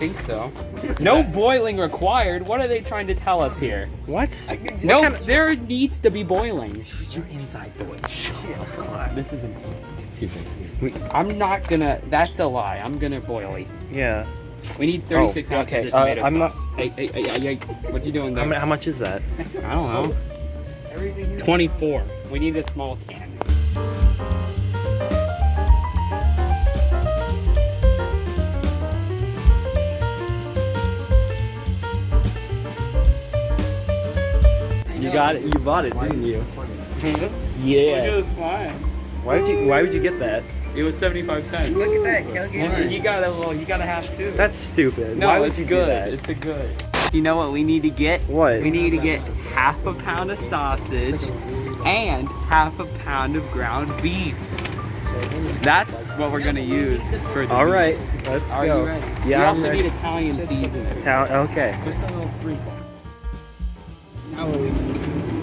think so. No boiling required. What are they trying to tell us here? What? No, there needs to be boiling. It's your inside voice. This isn't. Excuse me. I'm not gonna. That's a lie. I'm gonna boil. Yeah. We need 36 ounces of tomato I'm sauce. Hey, what you doing there? How much is that? I don't know. 24. We need a small can. You got it. You bought it, didn't you? Yeah. Look at this flying. Why would you get that? It was 75 cents. Look at that. You gotta have two. That's stupid. No, Why would it's you good. do that? It's a good. You know what we need to get? What? We need to get half a pound of sausage and half a pound of ground beef. That's what we're gonna use for the All beef. right, let's Are go. you ready? Yeah, we I'm also ready. need Italian seasoning. Okay. Just a little sprinkle.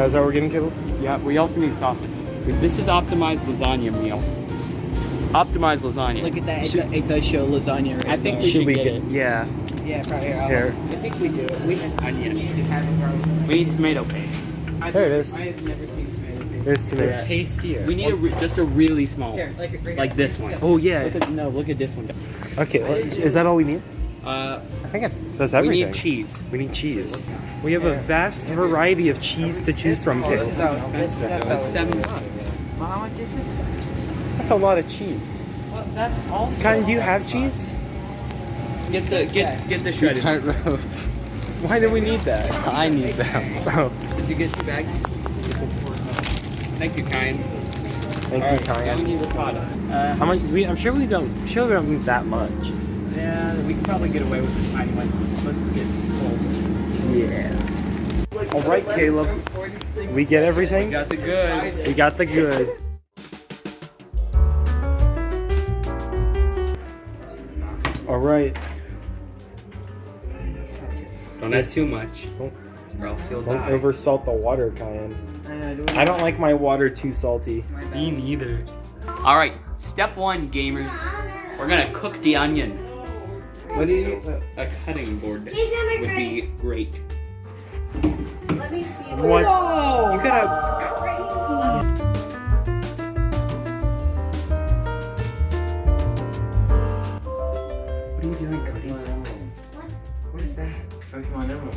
Is that what we're getting, Kittle? Yeah, we also need sausage. This is optimized lasagna meal. Optimized lasagna. Look at that. It does show lasagna right I think there. we should get get it. Yeah. Yeah, right here. Here. I think we do. We Onion. We need tomato paste. There it is. I have never seen tomato paste. There's tomato. Yeah. Tastier. We need just a really small Here, one. Like this one. Oh yeah. Look at this one. Okay. Is that all we need? Uh, I think that's we everything. need cheese. We need cheese. We have a vast variety of cheese to choose from, Kittle. It was $7. Well, how much is this? That's a lot of cheese. Well, that's also. Kyle, do you have cheese? Get the shredded. ropes. Why do we need that? I need them. Oh, Did you get 2 bags? Thank you, kind. thank you, Kyle. We need ricotta. How much? I'm sure we don't need that much. Yeah, we can probably get away with this tiny one. Let's get full. Yeah. All right, Caleb. We get We everything. got the goods. We got the goods. All right. Don't add too much, or else you'll Don't die. oversalt the water, Kyan. I don't like my water too salty. Me neither. All right, step 1, gamers. We're gonna cook the onion. What do you? A cutting board would be great. Let me see. What? Whoa! You gotta. Crazy. What are you doing, Cody? What is that? Pokemon Emerald.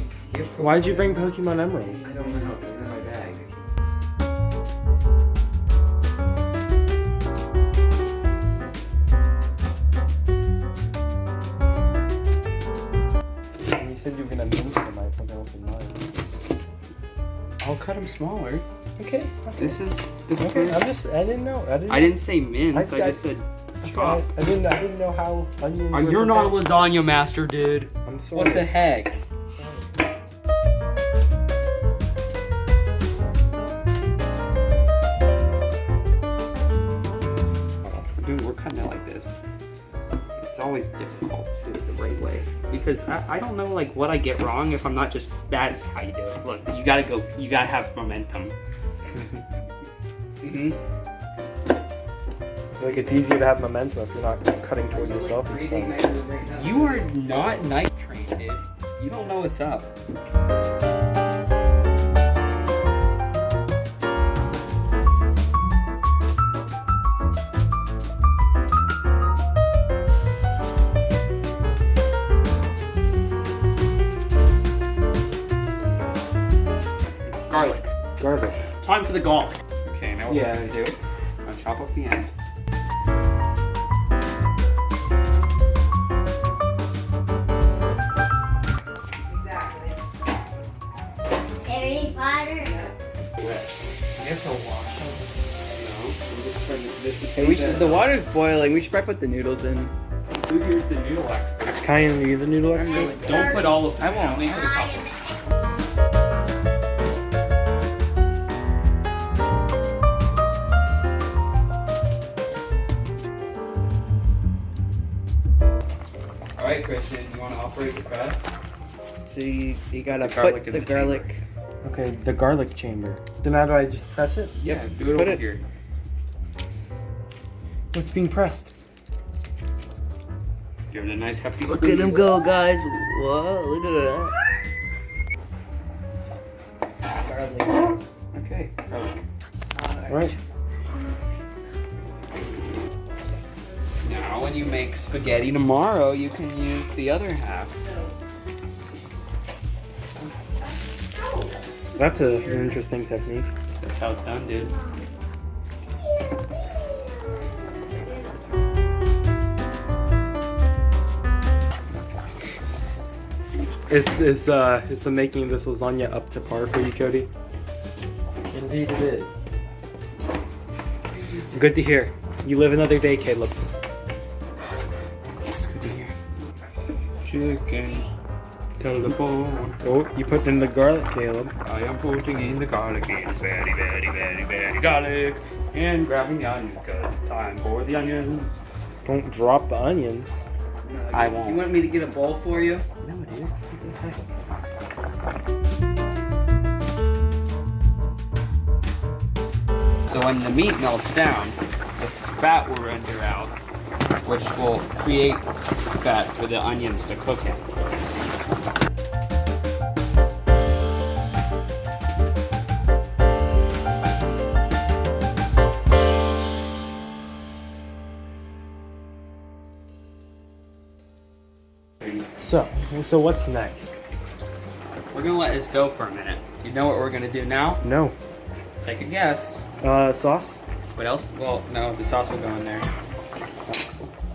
Why did you bring Pokemon Emerald? I don't know. It was in my bag. You said you were gonna mince them. I had something else in mind. I'll cut them smaller. Okay. This is the Okay. first. I didn't know. I didn't say mince. I I- just said Okay, chop. I didn't know how onions. were You're not a prepared. lasagna master, dude. I'm sorry. What the heck? Dude, we're cutting it like this. It's always difficult to do it the right way because I don't know like what I get wrong if I'm not just that's how you do it. Look, you gotta have momentum. Like it's easier to have momentum if you're not cutting toward yourself or something. You are not knife trained, dude. You don't know what's up. Garlic. Garlic. Time for the garlic. Okay, now what Yeah. we're gonna do, I'm gonna chop off the end. Exactly. Harry Potter. Hey, the water's boiling. We should probably put the noodles in. Who here's the noodle expert? Kyan, are you the noodle expert? Don't put all of I won't. Only put a couple. All right, Christian, you want to operate the press? So you gotta The garlic put in the the garlic. Okay, the garlic chamber. So now do I just press it? Yeah, do it Put over it- here. What's being pressed? Give it a nice hefty Look squeeze. at him go, guys. Whoa, look at that. Garlic. Okay. Right. Now, when you make spaghetti tomorrow, you can use the other half. That's an interesting technique. That's how it's done, dude. Is the making of this lasagna up to par for you, Cody? Indeed it is. Good to hear. You live another day, Caleb. Chicken. Telephone. Oh, you put in the garlic, Caleb. I am putting in the garlic. It's very, very, very, very garlic. And grabbing the onions, because it's time for the onions. Don't drop the onions. No, I won't. You want me to get a bowl for you? No, dude. What the heck? So when the meat melts down, the fat will render out, which will create fat for the onions to cook in. So what's next? We're gonna let this go for a minute. You know what we're gonna do now? No. Take a guess. Sauce? What else? Well, no, the sauce will go in there.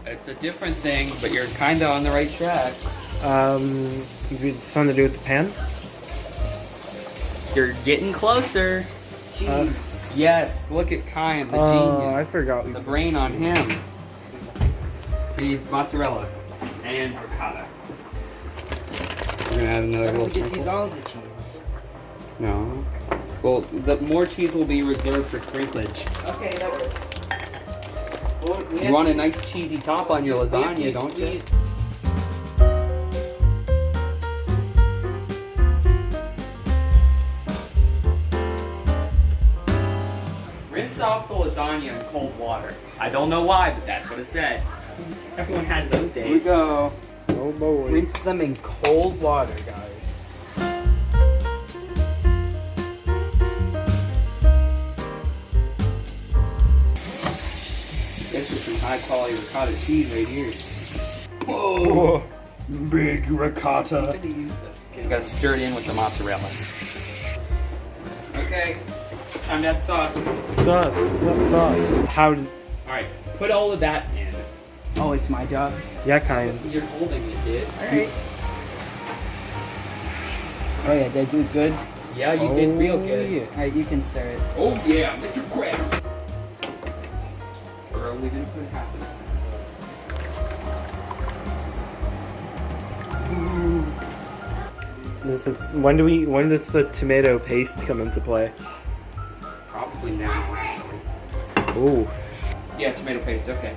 It's a different thing, but you're kind of on the right track. Something to do with the pan? You're getting closer. Yes, look at Kyan, the genius. I forgot. The brain on him. The mozzarella and ricotta. We're gonna add another little sprinkle. all the cheese. No. Well, the more cheese will be reserved for sprinklage. Okay, that works. Well, You want a nice cheesy top on your lasagna, don't you? Rinse off the lasagna in cold water. I don't know why, but that's what it said. Everyone has those Here we days. go. Oh boy. Rinse them in cold water, guys. This is some high quality ricotta cheese right here. Whoa. Big ricotta. You gotta stir it in with the mozzarella. Okay, time to add sauce. Sauce. What sauce? How? Alright, put all of that in. Oh, it's my job. Yeah, kind. You're holding it, dude. Alright. Oh yeah, did I do good? Yeah, you did real good. Yeah. Alright, you can stir it. Oh yeah, Mr. Krabs. We're only gonna put half of this When does the tomato paste come into play? in. Probably now, actually. Ooh. Yeah, tomato paste, okay.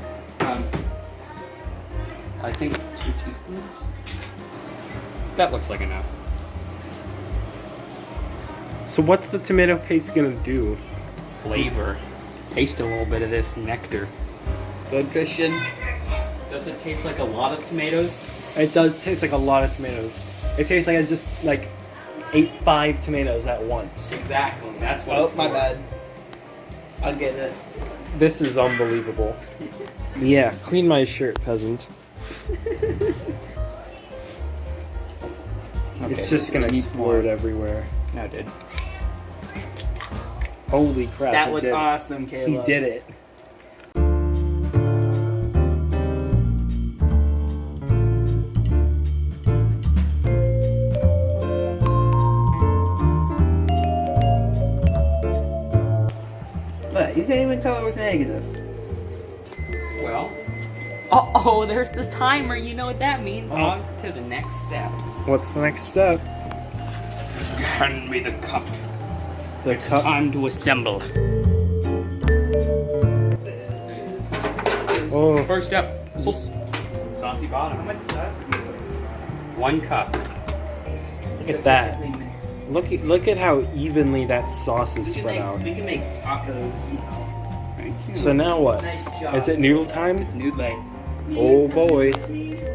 I think 2 teaspoons. That looks like enough. So what's the tomato paste gonna do? Flavor. Taste a little bit of this nectar. Good, Christian. Does it taste like a lot of tomatoes? It does taste like a lot of tomatoes. It tastes like I just ate 5 tomatoes at once. Exactly. That's what. Oh, it's my for. bad. I'll get it. This is unbelievable. Yeah, clean my shirt, peasant. Okay, It's just gonna it needs explode more. everywhere. No, it did. Holy crap! That he was did it. awesome, He Caleb. did it. But you can't even tell what's an egg in this. Well. Oh, there's the timer. You know what that means. On to the next step. What's the next step? Hand me the cup. The It's cup. time to assemble. Oh, First step. Saucy bottom. How much sauce? 1 cup. look at that. Look at how evenly that sauce is spread out. We can make tacos. Thank you. So now what? Nice job. Is it noodle time? It's noodle. Oh boy.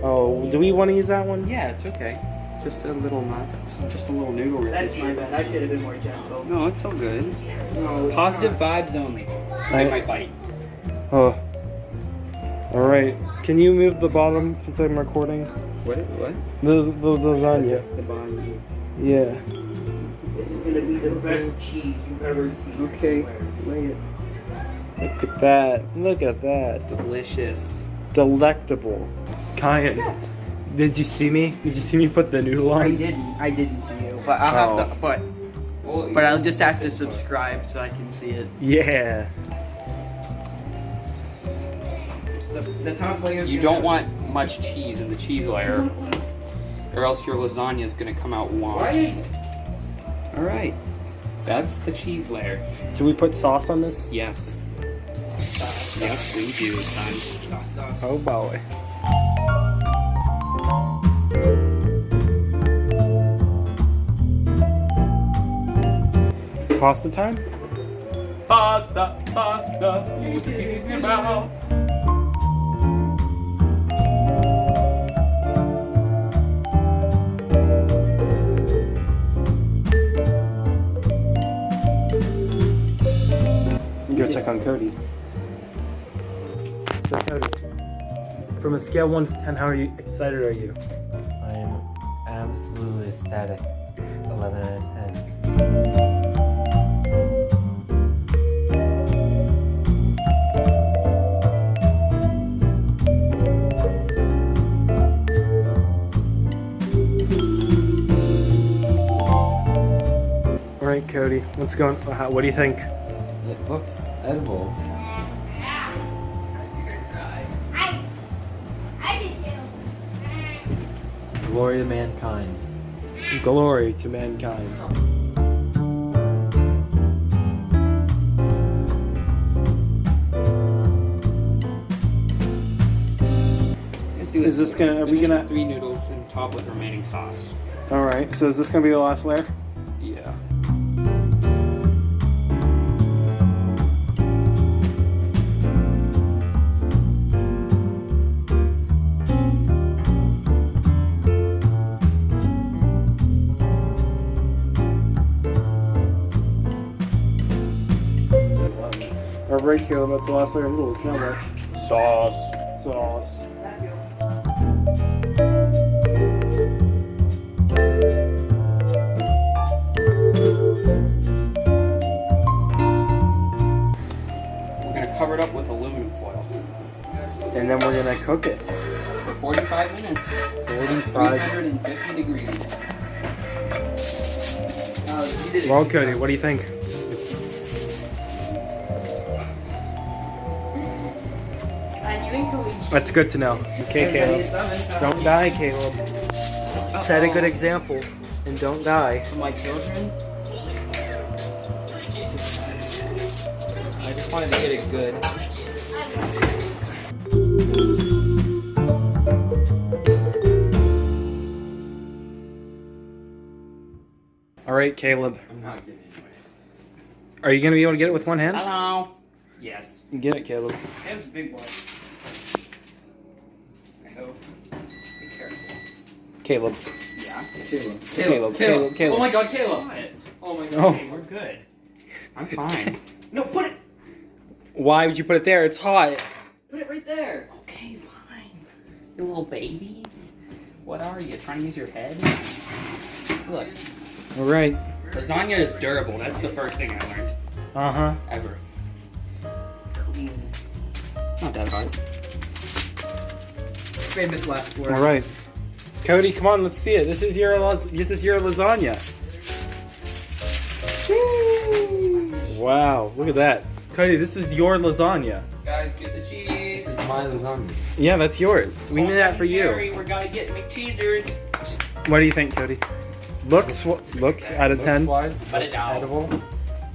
Oh, do we want to use that one? Yeah, it's okay. Just a little just a little noodle. That's my bad. I should have been more gentle. No, it's all good. Positive vibes only. I might bite. Oh. All right. Can you move the bottom since I'm recording? What? The lasagna. Just the bottom. Yeah. This is gonna be the best cheese you've ever seen. Okay, lay it. Look at that. Look at that. Delicious. Delectable. Kyan, did you see me? Did you see me put the noodle on? I didn't see you, but I'll have to. But I'll just have to subscribe. subscribe so I can see it. Yeah. The top layer. You don't want much cheese in the cheese layer, or else your lasagna is gonna come out wonky. All right, that's the cheese layer. Should we put sauce on this? Yes. Yes, we do, son. Sauce. Oh boy. Pasta time? Pasta, pasta, you take your mouth. Go check on Cody. So Cody, from a scale 1 to 10, how excited are you? I am absolutely ecstatic. 11 out of 10. All right, Cody, what's going? What do you think? It looks edible. Glory to mankind. Glory to mankind. Is this gonna? Are we Finish gonna? with 3 noodles and top with remaining sauce. All right. So is this gonna be the last layer? Yeah. All right, Caleb. That's the last layer of noodles. Now what? Sauce. Sauce. We're gonna cover it up with aluminum foil And then we're gonna cook it. for 45 minutes. 45. 350 degrees. Well, Cody, what do you think? That's good to know. Okay, Caleb. Don't die, Caleb. Set a good example and don't die. For my children. I just wanted to get it good. All right, Caleb. I'm not getting it. Are you gonna be able to get it with one hand? Hello. Yes. Get it, Caleb. Caleb's a big boy. I hope. Be careful. Caleb. Yeah. Caleb. Oh my God, Caleb. Oh my God. Oh. Okay, we're good. I'm fine. No, put it. Why would you put it there? It's hot. Put it right there. Okay, fine. You little baby. What are you trying to use your head? Look, All right. lasagna is durable. That's the first thing I learned ever. Clean. Not that hard. Famous last words. All right. Cody, come on, let's see it. This is your lasagna. Wow, look at that. Cody, this is your lasagna. Guys, get the cheese. This is my lasagna. Yeah, that's yours. We made that for you. We're gonna get McCheesers. What do you think, Cody? Looks out of 10. Looks-wise, But it's out. edible.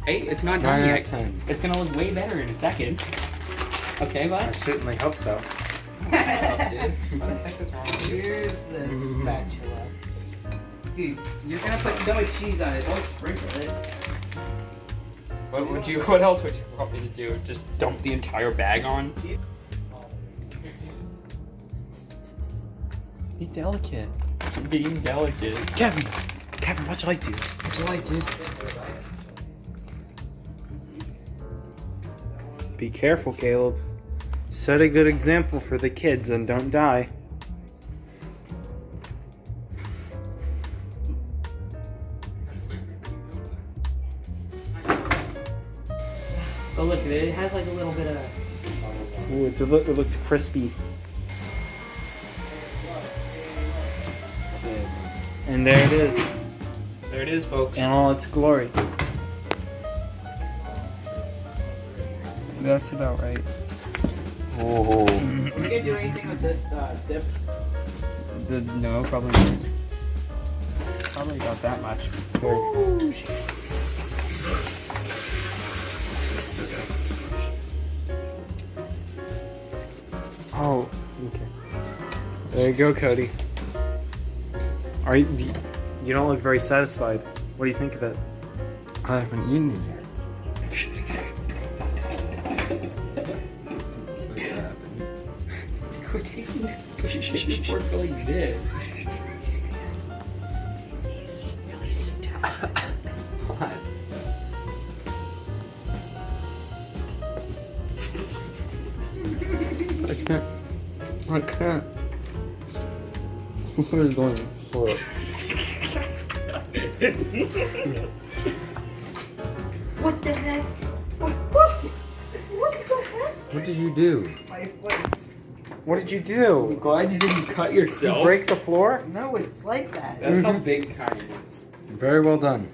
Hey, it's not 9 done out yet. of 10. It's gonna look way better in a second. Okay, I bud. certainly hope so. What the heck is wrong with you? Here's the spatula. Dude, you're gonna put so much cheese on it. Don't sprinkle it. What else would you want me to do? Just dump the entire bag on? Be delicate. Being delicate. Kevin, what's I do? That's all I did. Be careful, Caleb. Set a good example for the kids and don't die. Oh look, it has like a little bit of. Ooh, it looks crispy. And there it is, There it is, folks. in all its glory. That's about right. Oh. You gonna do anything with this dip? No, probably not. Probably about that much. Oh, okay. There you go, Cody. You don't look very satisfied. What do you think of it? I haven't eaten it yet. Quit taking the fork like this. What? I can't. What is going for it? What the heck? What the heck? What did you do? My foot. What did you do? Glad you didn't cut You yourself. break the floor? No, it's like that. That's how big kind is. Very well done.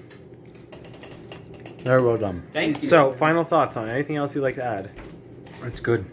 Very well done. Thank you. So, final thoughts on it. Anything else you'd like to add? It's good.